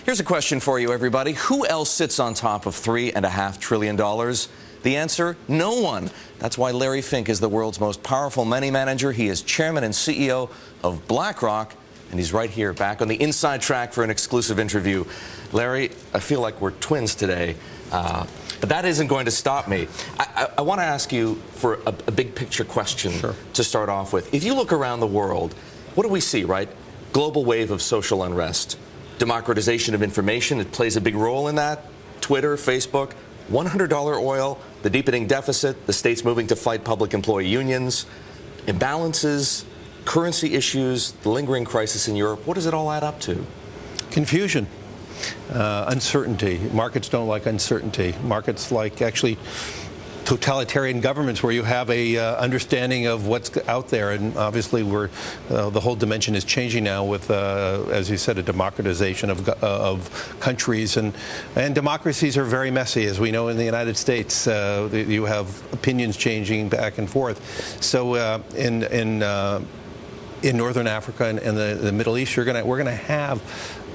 Here's a question for you, everybody. Who else sits on top of $3.5 trillion? The answer, no one. That's why Larry Fink is the world's most powerful money manager. He is chairman and CEO of BlackRock, and he's right here back on the Inside Track for an exclusive interview. Larry, I feel like we're twins today, but that isn't going to stop me. I want to ask you for a big picture question to start off with. If you look around the world, what do we see, right? Global wave of social unrest. Democratization of information, it plays a big role in that. Twitter, Facebook, $100 oil, the deepening deficit, the states moving to fight public employee unions, imbalances, currency issues, the lingering crisis in Europe. What does it all add up to? Confusion, uncertainty. Markets don't like uncertainty. Markets like actually totalitarian governments where you have a understanding of what's out there, and obviously the whole dimension is changing now with, as you said, a democratization of countries, and democracies are very messy, as we know in the United States. You have opinions changing back and forth. So in Northern Africa and the Middle East, we're going to have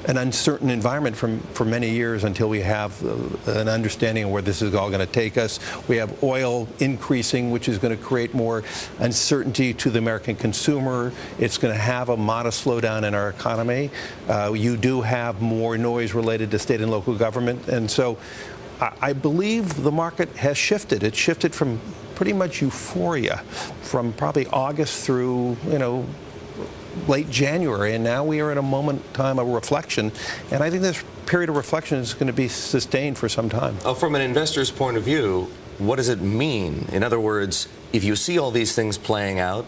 an uncertain environment for many years until we have an understanding of where this is all going to take us. We have oil increasing, which is going to create more uncertainty to the American consumer. It's going to have a modest slowdown in our economy. You do have more noise related to state and local government. And so I believe the market has shifted. It shifted from pretty much euphoria from probably August through, late January, and now we are in a time of reflection, and I think this period of reflection is going to be sustained for some time. From an investor's point of view, what does it mean? In other words, if you see all these things playing out,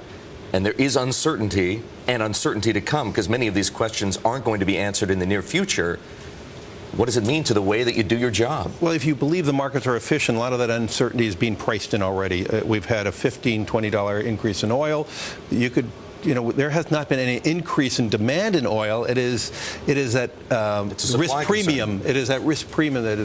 and there is uncertainty, and uncertainty to come, because many of these questions aren't going to be answered in the near future, what does it mean to the way that you do your job? Well, if you believe the markets are efficient, a lot of that uncertainty is being priced in already. We've had a $15, $20 increase in oil. There has not been any increase in demand in oil. It is at risk premium. It is at risk premium that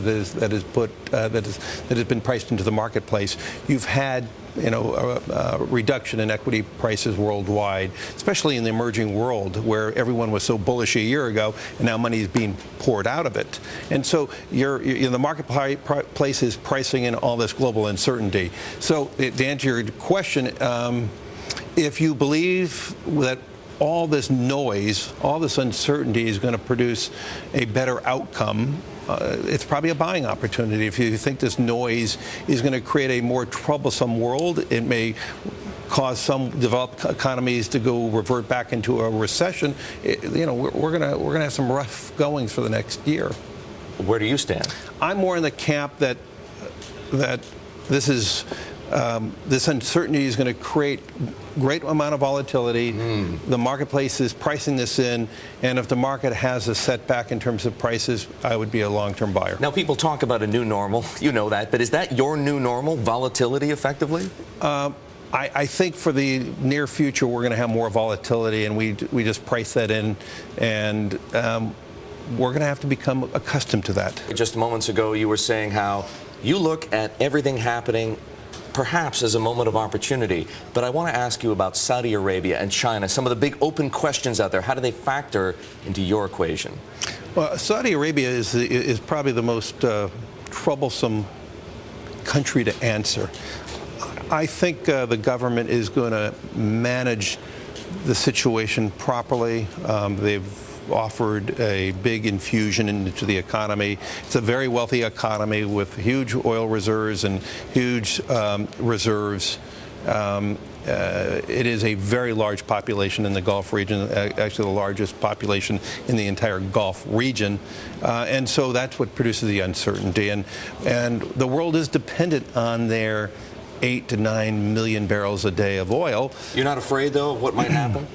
has been priced into the marketplace. You've had a reduction in equity prices worldwide, especially in the emerging world where everyone was so bullish a year ago, and now money is being poured out of it. And so the marketplace is pricing in all this global uncertainty. So to answer your question, if you believe that all this noise, all this uncertainty is going to produce a better outcome, it's probably a buying opportunity. If you think this noise is going to create a more troublesome world, it may cause some developed economies to revert back into a recession. We're going to have some rough goings for the next year. Where do you stand? I'm more in the camp that this uncertainty is going to create great amount of volatility. The marketplace is pricing this in, and if the market has a setback in terms of prices, I would be a long-term buyer. Now, people talk about a new normal. You know that, but is that your new normal, volatility, effectively? I think for the near future, we're going to have more volatility, and we just price that in, and we're going to have to become accustomed to that. Just moments ago, you were saying how you look at everything happening perhaps as a moment of opportunity. But I want to ask you about Saudi Arabia and China, some of the big open questions out there. How do they factor into your equation? Well, Saudi Arabia is probably the most troublesome country to answer. I think the government is going to manage the situation properly. They've offered a big infusion into the economy. It's a very wealthy economy with huge oil reserves and huge reserves. It is a very large population in the Gulf region, actually the largest population in the entire Gulf region. And so that's what produces the uncertainty. And the world is dependent on their 8 to 9 million barrels a day of oil. You're not afraid, though, of what might happen?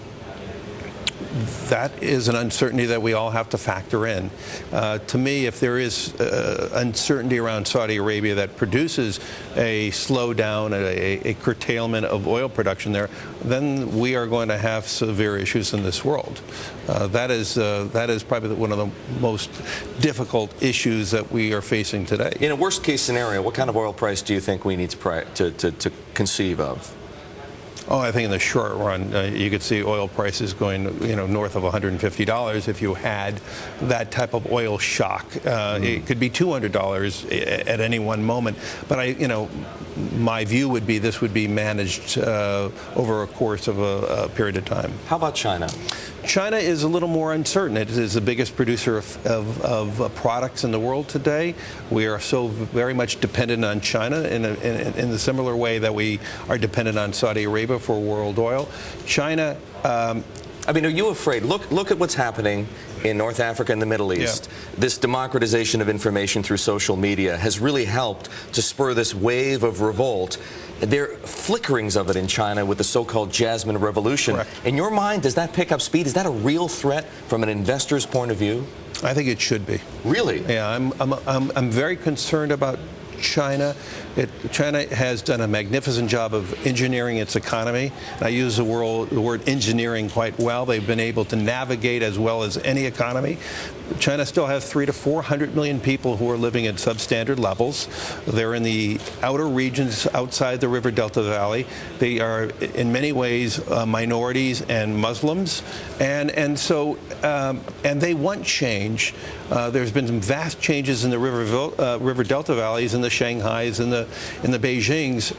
That is an uncertainty that we all have to factor in. To me, if there is uncertainty around Saudi Arabia that produces a slowdown, a curtailment of oil production there, then we are going to have severe issues in this world. That is probably one of the most difficult issues that we are facing today. In a worst-case scenario, what kind of oil price do you think we need to conceive of? Oh, I think in the short run, you could see oil prices going, north of $150 if you had that type of oil shock. It could be $200 at any one moment. But my view would be this would be managed over a course of a period of time. How about China? China is a little more uncertain. It is the biggest producer of products in the world today. We are so very much dependent on China in the similar way that we are dependent on Saudi Arabia for world oil. China. Are you afraid? Look at what's happening in North Africa and the Middle East. Yeah. This democratization of information through social media has really helped to spur this wave of revolt. There are flickerings of it in China with the so-called Jasmine Revolution. Correct. In your mind, does that pick up speed? Is that a real threat from an investor's point of view? I think it should be. Really? Yeah, I'm very concerned about China. China has done a magnificent job of engineering its economy. And I use the word engineering quite well. They've been able to navigate as well as any economy. China still has 300 to 400 million people who are living at substandard levels. They're in the outer regions outside the River Delta Valley. They are in many ways minorities and Muslims, and they want change. There's been some vast changes in the River Delta valleys, in the Shanghais, in the Beijings,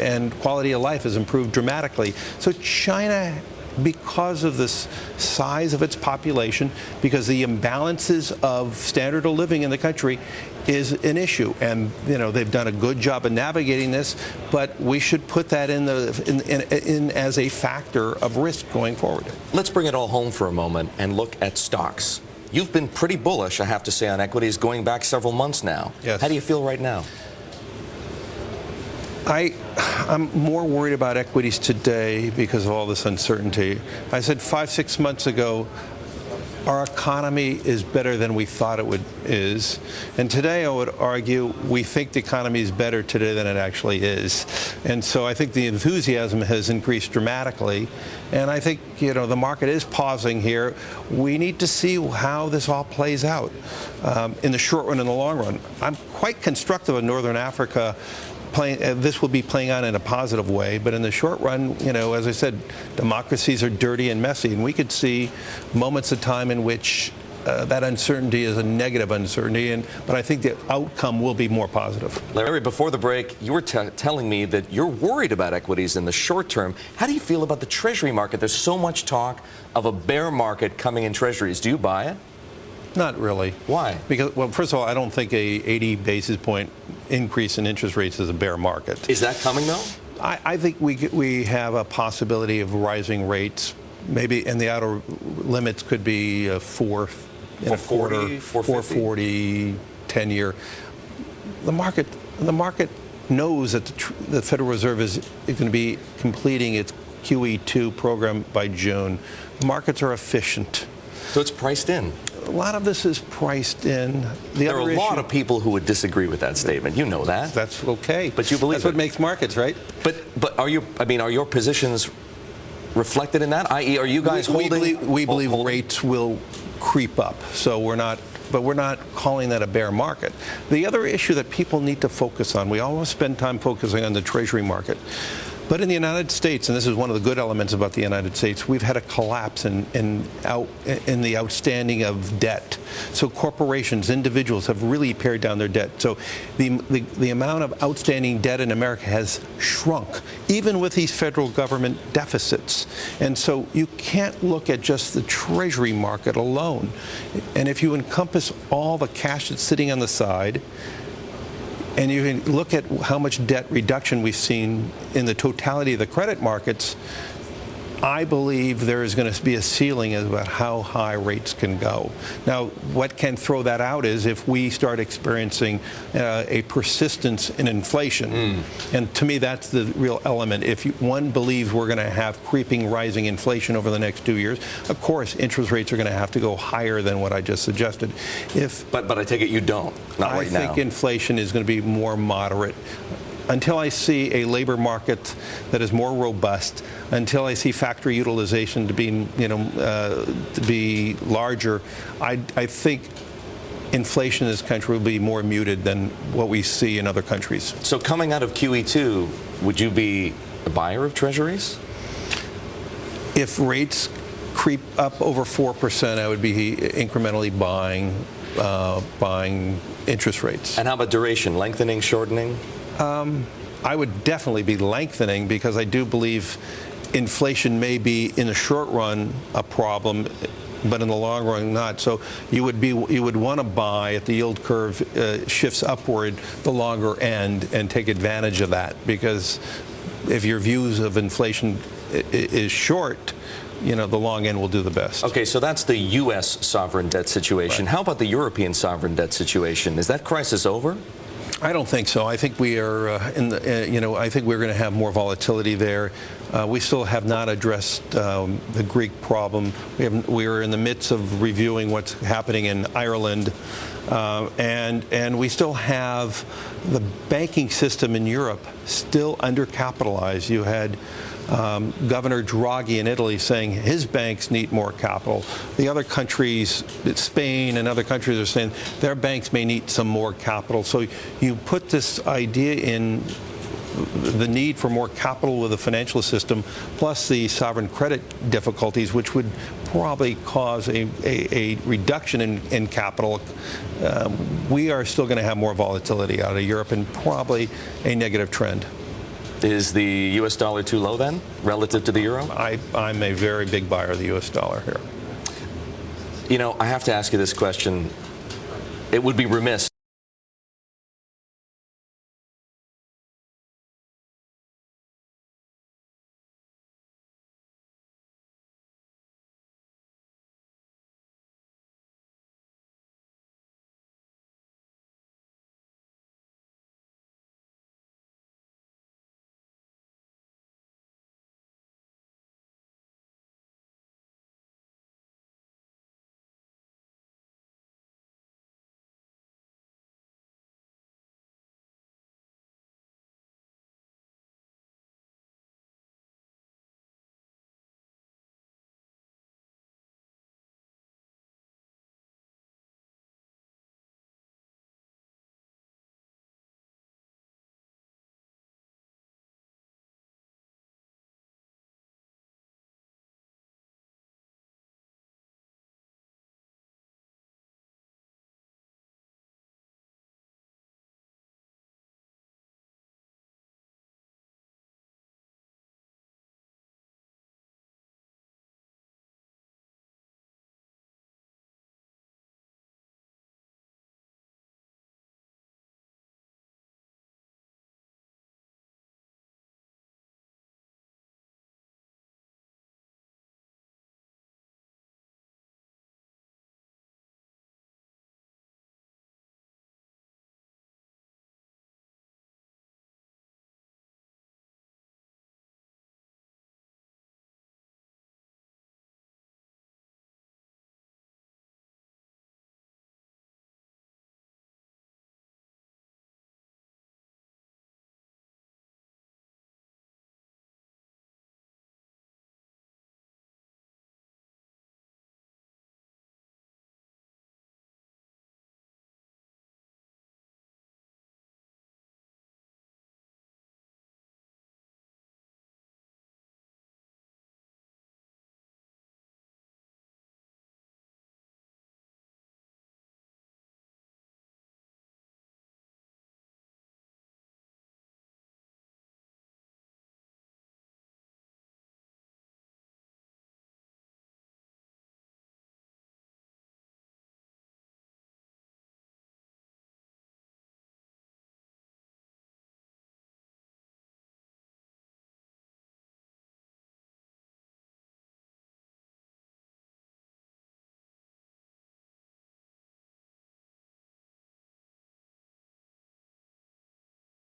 and quality of life has improved dramatically. So China, because of the size of its population, because the imbalances of standard of living in the country is an issue, and they've done a good job of navigating this, but we should put that in as a factor of risk going forward. Let's bring it all home for a moment and look at stocks. You've been pretty bullish, I have to say, on equities going back several months now. Yes. How do you feel right now? I'm more worried about equities today because of all this uncertainty. I said 5-6 months ago, our economy is better than we thought it is. And today I would argue we think the economy is better today than it actually is. And so I think the enthusiasm has increased dramatically. And I think, the market is pausing here. We need to see how this all plays out in the short run and the long run. I'm quite constructive of Northern Africa. This will be playing out in a positive way, but in the short run, as I said, democracies are dirty and messy, and we could see moments of time in which that uncertainty is a negative uncertainty, but I think the outcome will be more positive. Larry, before the break, you were telling me that you're worried about equities in the short term. How do you feel about the Treasury market? There's so much talk of a bear market coming in Treasuries. Do you buy it? Not really. Why? Because, well, first of all, I don't think a 80 basis point increase in interest rates is a bear market. Is that coming, though? I think we have a possibility of rising rates. Maybe, and the outer limits could be 4.40, 10-year. The market knows that the Federal Reserve is going to be completing its QE2 program by June. The markets are efficient. So it's priced in. A lot of this is priced in. There are a lot of people who would disagree with that statement. You know that. That's okay. But you believe that's what makes markets, right? But are your positions reflected in that? I.e., are you guys holding? We believe rates will creep up. So we're not calling that a bear market. The other issue that people need to focus on, we always spend time focusing on the Treasury market. But in the United States, and this is one of the good elements about the United States, we've had a collapse in the outstanding of debt. So corporations, individuals have really pared down their debt. So the amount of outstanding debt in America has shrunk, even with these federal government deficits. And so you can't look at just the Treasury market alone. And if you encompass all the cash that's sitting on the side, and you can look at how much debt reduction we've seen in the totality of the credit markets, I believe there is going to be a ceiling about how high rates can go. Now, what can throw that out is if we start experiencing a persistence in inflation. And to me, that's the real element. If one believes we're going to have creeping, rising inflation over the next 2 years, of course, interest rates are going to have to go higher than what I just suggested. But I take it you don't, not right now. I think inflation is going to be more moderate. Until I see a labor market that is more robust, until I see factory utilization to be larger, I think inflation in this country will be more muted than what we see in other countries. So coming out of QE2, would you be a buyer of Treasuries? if rates creep up over 4%, I would be incrementally buying interest rates. And how about duration? Lengthening, shortening? I would definitely be lengthening, because I do believe inflation may be in the short run a problem, but in the long run not. So you would want to buy if the yield curve shifts upward the longer end and take advantage of that, because if your views of inflation is short, the long end will do the best. Okay, so that's the U.S. sovereign debt situation. Right. How about the European sovereign debt situation? Is that crisis over? I don't think so. I think we are I think we're going to have more volatility there. We still have not addressed the Greek problem. We are in the midst of reviewing what's happening in Ireland, and we still have the banking system in Europe still undercapitalized. You had Governor Draghi in Italy saying his banks need more capital. The other countries, Spain and other countries, are saying their banks may need some more capital. So you put this idea in the need for more capital with the financial system, plus the sovereign credit difficulties, which would probably cause a reduction in capital. We are still going to have more volatility out of Europe, and probably a negative trend. Is the U.S. dollar too low then, relative to the euro? I'm a very big buyer of the U.S. dollar here. I have to ask you this question. It would be remiss